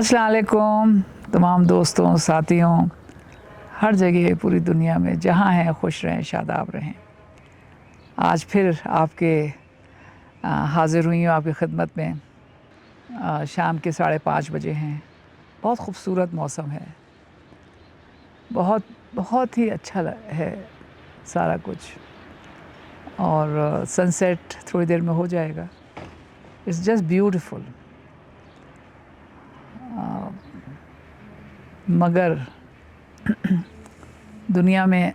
अस्सलाम वालेकुम तमाम दोस्तों साथियों, हर जगह पूरी दुनिया में जहाँ हैं खुश रहें, शादाब रहें। आज फिर आपके हाज़िर हुई हूँ आपकी खिदमत में। शाम के 5:30 बजे हैं। बहुत ख़ूबसूरत मौसम है, बहुत बहुत ही अच्छा है सारा कुछ, और सनसेट थोड़ी देर में हो जाएगा। It's just beautiful. मगर दुनिया में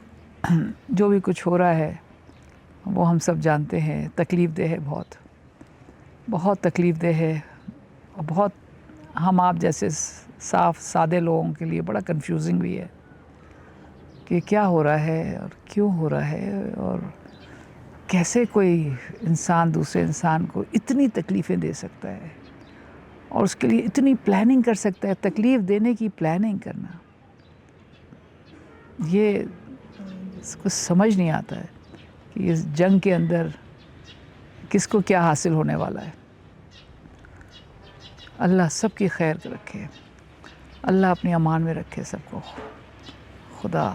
जो भी कुछ हो रहा है वो हम सब जानते हैं, तकलीफ़ देह है, बहुत तकलीफ़ देह है, और बहुत हम आप जैसे साफ सादे लोगों के लिए बड़ा कंफ्यूजिंग भी है कि क्या हो रहा है और क्यों हो रहा है, और कैसे कोई इंसान दूसरे इंसान को इतनी तकलीफ़ें दे सकता है और उसके लिए इतनी प्लानिंग कर सकता है। तकलीफ़ देने की प्लानिंग करना, ये इसको समझ नहीं आता है कि इस जंग के अंदर किसको क्या हासिल होने वाला है। अल्लाह सबकी खैर रखे, अल्लाह अपनी अमान में रखे सबको। खुदा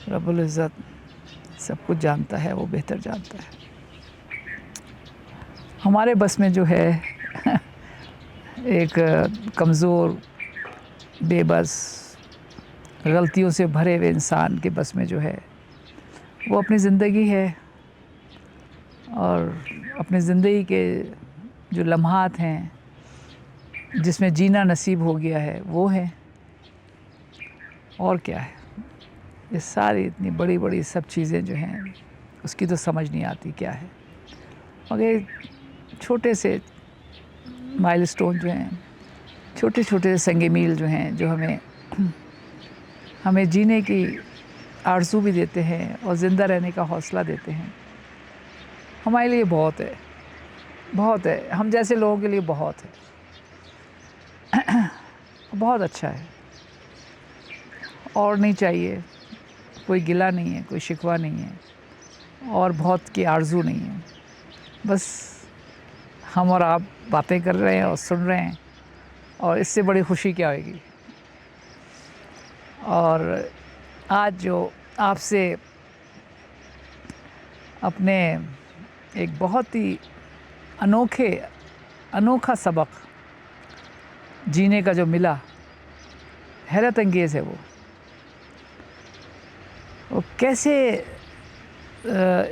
रब्बुल इज़्ज़त सब कुछ जानता है, वो बेहतर जानता है। हमारे बस में जो है एक कमज़ोर, बेबस, गलतियों से भरे हुए इंसान के बस में जो है वो अपनी ज़िंदगी है, और अपनी ज़िंदगी के जो लम्हात हैं जिसमें जीना नसीब हो गया है वो है, और क्या है। ये सारी इतनी बड़ी बड़ी सब चीज़ें जो हैं उसकी तो समझ नहीं आती क्या है, मगर छोटे से माइलस्टोन जो हैं, छोटे छोटे संगे मील जो हैं, जो हमें जीने की आरज़ू भी देते हैं और ज़िंदा रहने का हौसला देते हैं, हमारे लिए बहुत है, बहुत है। हम जैसे लोगों के लिए बहुत है, बहुत अच्छा है, और नहीं चाहिए। कोई गिला नहीं है, कोई शिकवा नहीं है, और बहुत की आरज़ू नहीं है। बस हम और आप बातें कर रहे हैं और सुन रहे हैं, और इससे बड़ी खुशी क्या होगी। और आज जो आपसे अपने एक बहुत ही अनोखा सबक जीने का जो मिला, हैरत अंगेज़ है वो कैसे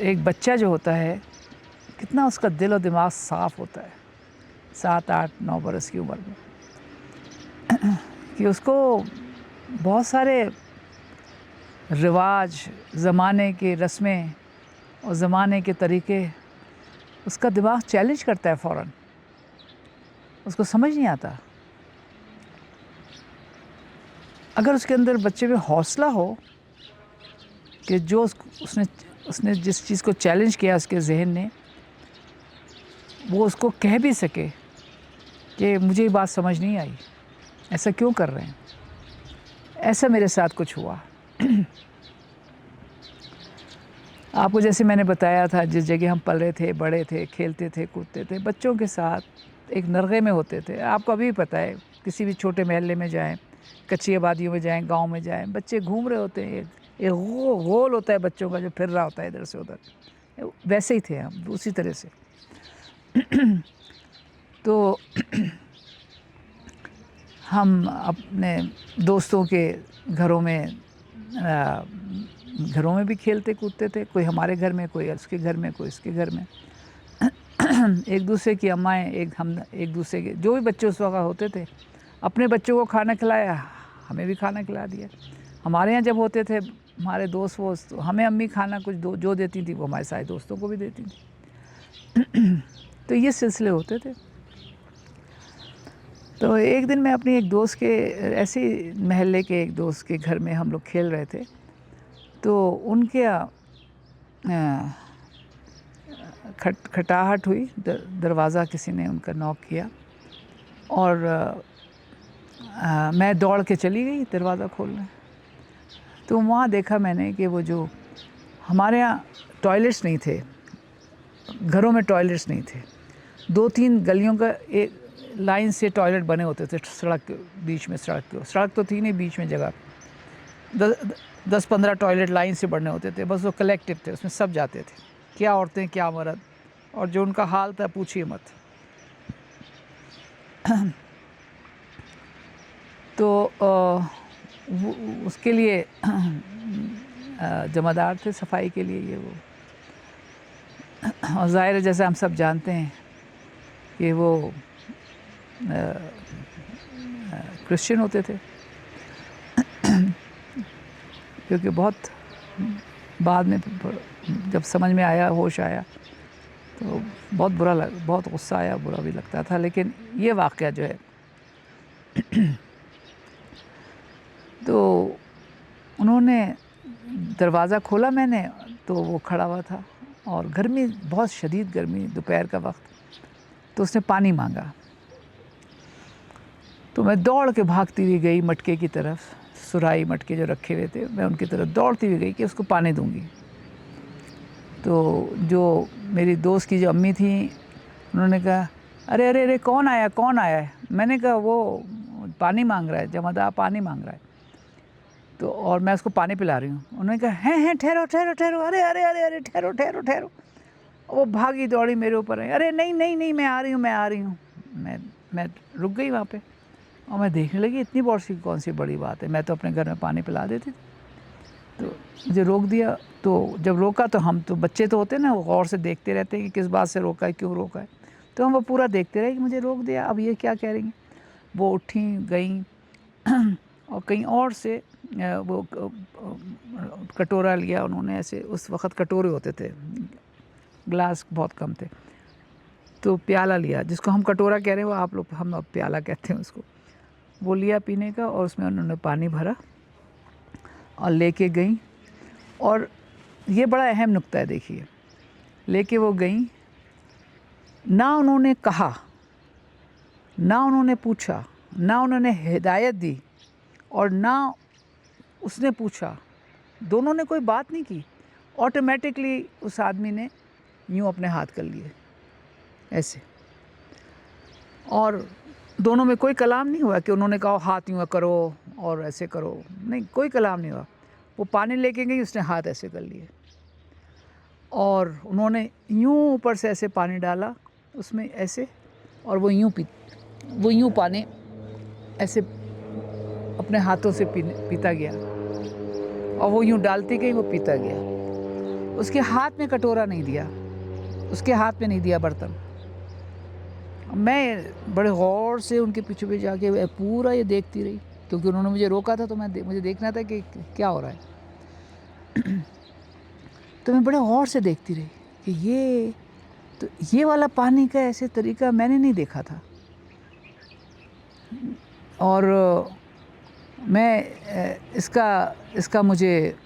एक बच्चा जो होता है कितना उसका दिल और दिमाग साफ़ होता है 7, 8, 9 बरस की उम्र में, कि उसको बहुत सारे रिवाज, ज़माने के रस्में और ज़माने के तरीक़े उसका दिमाग चैलेंज करता है फ़ौरन, उसको समझ नहीं आता। अगर उसके अंदर बच्चे में हौसला हो कि जो उसने जिस चीज़ को चैलेंज किया उसके ज़हन ने, वो उसको कह भी सके कि मुझे ये बात समझ नहीं आई, ऐसा क्यों कर रहे हैं। ऐसा मेरे साथ कुछ हुआ। आपको जैसे मैंने बताया था, जिस जगह हम पले थे, बड़े थे, खेलते थे, कूदते थे, बच्चों के साथ एक नरगे में होते थे। आपको अभी पता है, किसी भी छोटे मोहल्ले में जाएं, कच्ची आबादियों में जाएं, गांव में जाएं, बच्चे घूम रहे होते हैं। एक गोल होता है बच्चों का जो फिर रहा होता है इधर से उधर। वैसे ही थे हम, उसी तरह से। तो हम अपने दोस्तों के घरों में भी खेलते कूदते थे, कोई हमारे घर में, कोई उसके घर में, कोई इसके घर में। एक दूसरे की अम्माएँ, हम एक दूसरे के जो भी बच्चे उस वक्त होते थे, अपने बच्चों को खाना खिलाया, हमें भी खाना खिला दिया। हमारे यहाँ जब होते थे हमारे दोस्त तो हमें अम्मी खाना कुछ जो देती थी वो हमारे सारे दोस्तों को भी देती थी। तो ये सिलसिले होते थे। तो एक दिन मैं अपनी एक दोस्त के, ऐसे महल्ले के एक दोस्त के घर में हम लोग खेल रहे थे, तो उनके खटाहट हुई, दरवाज़ा किसी ने उनका नॉक किया, और मैं दौड़ के चली गई दरवाज़ा खोलने। तो वहाँ देखा मैंने कि वो जो हमारे यहाँ टॉयलेट्स नहीं थे, घरों में टॉयलेट्स नहीं थे, 2-3 गलियों का लाइन से टॉयलेट बने होते थे सड़क के बीच में, सड़क तो थी नहीं बीच में जगह, 10-15 टॉयलेट लाइन से बने होते थे, बस वो कलेक्टिव थे, उसमें सब जाते थे, क्या औरतें क्या मर्द, और जो उनका हाल था पूछिए मत। तो उसके लिए जमादार थे सफाई के लिए ये वो, और ज़ाहिर है जैसे हम सब जानते हैं कि वो क्रिश्चियन होते थे, क्योंकि बहुत बाद में जब समझ में आया, होश आया, तो बहुत बुरा बहुत गुस्सा आया, बुरा भी लगता था। लेकिन ये वाक़या जो है तो उन्होंने दरवाज़ा खोला मैंने, तो वो खड़ा हुआ था और गर्मी, बहुत शदीद गर्मी, दोपहर का वक्त, तो उसने पानी मांगा। तो मैं दौड़ के भागती हुई गई मटके की तरफ, सुराही मटके जो रखे हुए थे, मैं उनकी तरफ दौड़ती हुई गई कि उसको पानी दूंगी। तो जो मेरी दोस्त की जो अम्मी थी, उन्होंने कहा अरे अरे अरे कौन आया है? मैंने कहा वो पानी मांग रहा है, जमादार पानी मांग रहा है, तो और मैं उसको पानी पिला रही हूँ। उन्होंने कहा हैं ठहरो, अरे अरे अरे अरे ठहरो। वो भागी दौड़ी मेरे ऊपर, अरे नहीं मैं आ रही हूँ। मैं रुक गई वहाँ पे और मैं देखने लगी इतनी कौन सी बड़ी बात है, मैं तो अपने घर में पानी पिला देती थी। तो मुझे रोक दिया। तो जब रोका तो हम तो बच्चे तो होते ना, वो गौर से देखते रहते हैं कि किस बात से रोका है, क्यों रोका है। तो हम वो पूरा देखते रहे कि मुझे रोक दिया, अब ये क्या कह रही हैं। वो उठी गई और कहीं और से वो कटोरा लिया उन्होंने, ऐसे उस वक़्त कटोरे होते थे, ग्लास बहुत कम थे, तो प्याला लिया, जिसको हम कटोरा कह रहे हैं वो आप लोग, हम अब प्याला कहते हैं उसको, वो लिया पीने का, और उसमें उन्होंने पानी भरा और लेके गई। और ये बड़ा अहम नुक्ता है, देखिए, लेके वो गई, ना उन्होंने कहा, ना उन्होंने पूछा, ना उन्होंने हिदायत दी, और ना उसने पूछा, दोनों ने कोई बात नहीं की। ऑटोमेटिकली उस आदमी ने यूँ अपने हाथ कर लिए ऐसे, और दोनों में कोई कलाम नहीं हुआ कि उन्होंने कहा हाथ यूँ करो और ऐसे करो, नहीं, कोई कलाम नहीं हुआ। वो पानी लेके गई, उसने हाथ ऐसे कर लिए, और उन्होंने यूँ ऊपर से ऐसे पानी डाला उसमें ऐसे, और वो यूँ पानी ऐसे अपने हाथों से पीता गया, और वो यूँ डालती गई, वो पीता गया। उसके हाथ में कटोरा नहीं दिया, उसके हाथ में नहीं दिया बर्तन। मैं बड़े गौर से उनके पीछे जाके पूरा ये देखती रही, क्योंकि उन्होंने मुझे रोका था, तो मुझे देखना था कि क्या हो रहा है। तो मैं बड़े गौर से देखती रही कि ये वाला पानी का ऐसे तरीका मैंने नहीं देखा था। और मैं इसका मुझे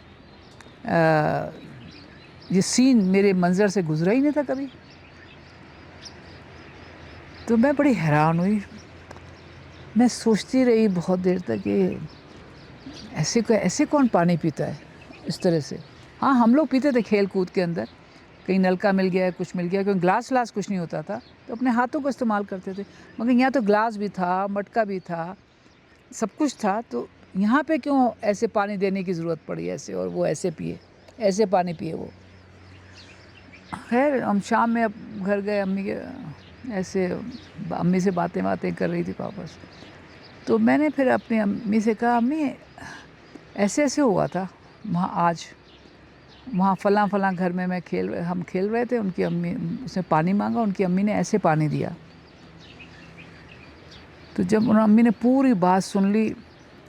ये सीन मेरे मंज़र से गुज़रा ही नहीं था कभी। तो मैं बड़ी हैरान हुई, मैं सोचती रही बहुत देर तक कि ऐसे कौन पानी पीता है इस तरह से। हाँ, हम लोग पीते थे खेल कूद के अंदर, कहीं नलका मिल गया, कुछ मिल गया, क्योंकि ग्लास कुछ नहीं होता था, तो अपने हाथों का इस्तेमाल करते थे। मगर यहाँ तो ग्लास भी था, मटका भी था, सब कुछ था, तो यहाँ पे क्यों ऐसे पानी देने की ज़रूरत पड़ी ऐसे, और वो ऐसे पिए, ऐसे पानी पिए वो। खैर हम शाम में अब घर गए, ऐसे अम्मी से बातें कर रही थी वापस। तो मैंने फिर अपनी अम्मी से कहा, अम्मी ऐसे हुआ था वहाँ फलां घर में हम खेल रहे थे, उनकी अम्मी, उसने पानी मांगा, उनकी अम्मी ने ऐसे पानी दिया। तो जब उन अम्मी ने पूरी बात सुन ली,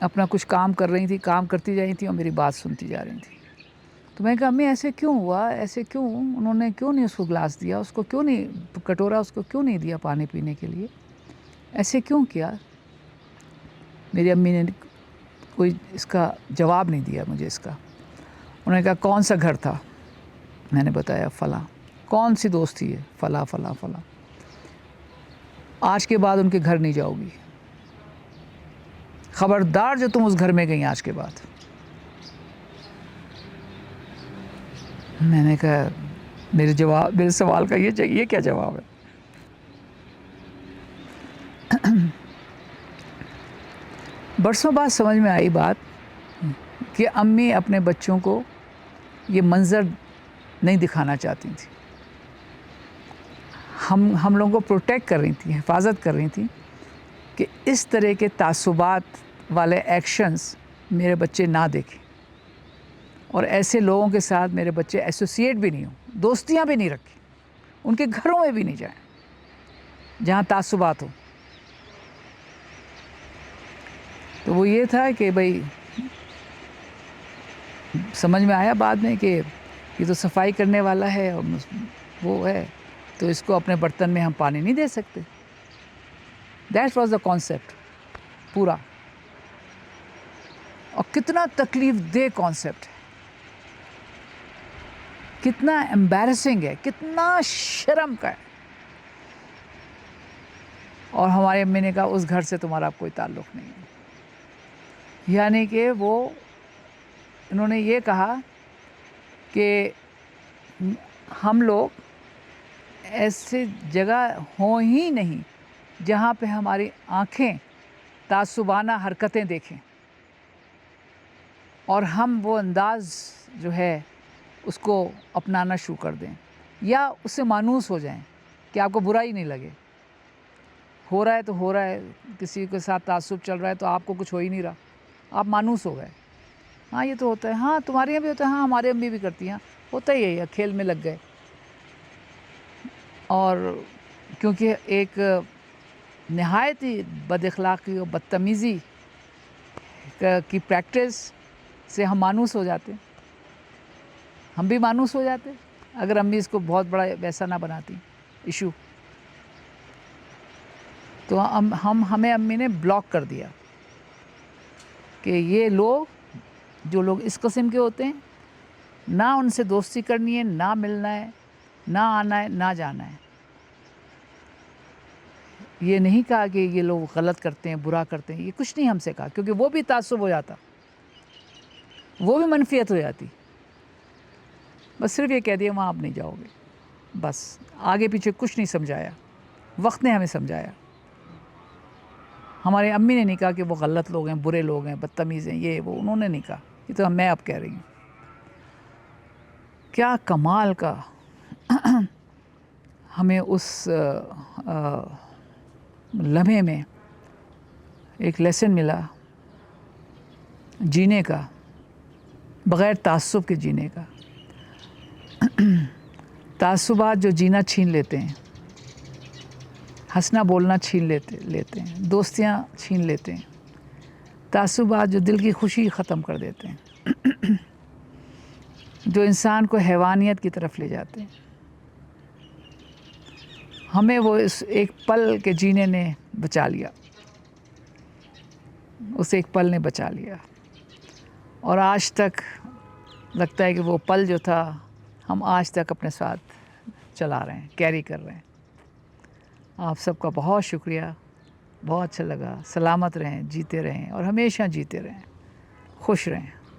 अपना कुछ काम कर रही थी, काम करती जा रही थी और मेरी बात सुनती जा रही थी। तो मैं कहा, अम्मी ऐसे क्यों हुआ, ऐसे क्यों, उन्होंने क्यों नहीं उसको ग्लास दिया, उसको क्यों नहीं कटोरा, उसको क्यों नहीं दिया पानी पीने के लिए, ऐसे क्यों किया। मेरी अम्मी ने कोई इसका जवाब नहीं दिया मुझे इसका। उन्होंने कहा, कौन सा घर था? मैंने बताया, फला। कौन सी दोस्त थी? फला। आज के बाद उनके घर नहीं जाओगी, खबरदार जो तुम उस घर में गई आज के बाद। मैंने कहा, मेरे सवाल का ये क्या जवाब है? برسوں بعد سمجھ میں آئی بات کہ امی اپنے بچوں کو یہ منظر نہیں دکھانا چاہتی تھیں. ہم لوگوں کو پروٹیکٹ کر رہی تھیں, حفاظت کر رہی تھیں کہ اس طرح کے تعصبات والے ایکشنز میرے بچے نہ دیکھیں, اور ایسے لوگوں کے ساتھ میرے بچے ایسوسیٹ بھی نہیں ہوں, دوستیاں بھی نہیں رکھیں, ان کے گھروں میں بھی نہیں جائیں جہاں تعصبات ہو. تو وہ یہ تھا کہ بھئی سمجھ میں آیا بعد میں کہ یہ تو صفائی کرنے والا ہے اور وہ ہے, تو اس کو اپنے برتن میں ہم پانی نہیں دے سکتے. دیٹ واز دا کانسیپٹ پورا. اور کتنا تکلیف دہ کانسیپٹ ہے, کتنا امبیرسنگ ہے, کتنا شرم کا ہے. اور ہماری امی نے کہا اس گھر سے تمہارا کوئی تعلق نہیں ہے. یعنی کہ انہوں نے یہ کہا کہ ہم لوگ ایسی جگہ ہوں ہی نہیں جہاں پہ ہماری آنکھیں تعصبانہ حرکتیں دیکھیں, اور ہم وہ انداز جو ہے اس کو اپنانا شروع کر دیں, یا اس سے مانوس ہو جائیں کہ آپ کو برا ہی نہیں لگے. ہو رہا ہے تو ہو رہا ہے, کسی کے ساتھ تعصب چل رہا ہے تو آپ کو کچھ ہو ہی نہیں رہا, آپ مانوس ہو گئے. ہاں یہ تو ہوتا ہے, ہاں تمہارے یہاں بھی ہوتا ہے, ہاں ہمارے امی بھی کرتی ہیں, ہوتا ہی ہے, کھیل میں لگ گئے. اور کیونکہ ایک نہایت ہی بد اخلاقی اور بدتمیزی کی پریکٹس سے ہم مانوس ہو جاتے, ہم بھی مانوس ہو جاتے اگر امی اس کو بہت بڑا ویسا نہ بناتی ایشو. تو ہمیں امی نے بلاک کر دیا کہ یہ لوگ جو لوگ اس قسم کے ہوتے ہیں, نہ ان سے دوستی کرنی ہے, نہ ملنا ہے, نہ آنا ہے, نہ جانا ہے. یہ نہیں کہا کہ یہ لوگ غلط کرتے ہیں, برا کرتے ہیں, یہ کچھ نہیں ہم سے کہا, کیونکہ وہ بھی تعصب ہو جاتا, وہ بھی منفیت ہو جاتی. بس صرف یہ کہہ دیا وہاں آپ نہیں جاؤ گے, بس آگے پیچھے کچھ نہیں سمجھایا. وقت نے ہمیں سمجھایا. ہماری امی نے نہیں کہا کہ وہ غلط لوگ ہیں, برے لوگ ہیں, بدتمیز ہیں, یہ وہ, انہوں نے نہیں کہا. یہ تو میں اب کہہ رہی ہوں. کیا کمال کا ہمیں اس لمحے میں ایک لیسن ملا جینے کا, بغیر تعصب کے جینے کا. تعصبات جو جینا چھین لیتے ہیں, ہنسنا بولنا چھین لیتے ہیں, دوستیاں چھین لیتے ہیں. تعصبات جو دل کی خوشی ختم کر دیتے ہیں, جو انسان کو حیوانیت کی طرف لے جاتے ہیں. ہمیں وہ اس ایک پل کے جینے نے بچا لیا, اس ایک پل نے بچا لیا. اور آج تک لگتا ہے کہ وہ پل جو تھا ہم آج تک اپنے ساتھ چلا رہے ہیں, کیری کر رہے ہیں. آپ سب کا بہت شکریہ, بہت اچھا لگا. سلامت رہیں, جیتے رہیں, اور ہمیشہ جیتے رہیں, خوش رہیں.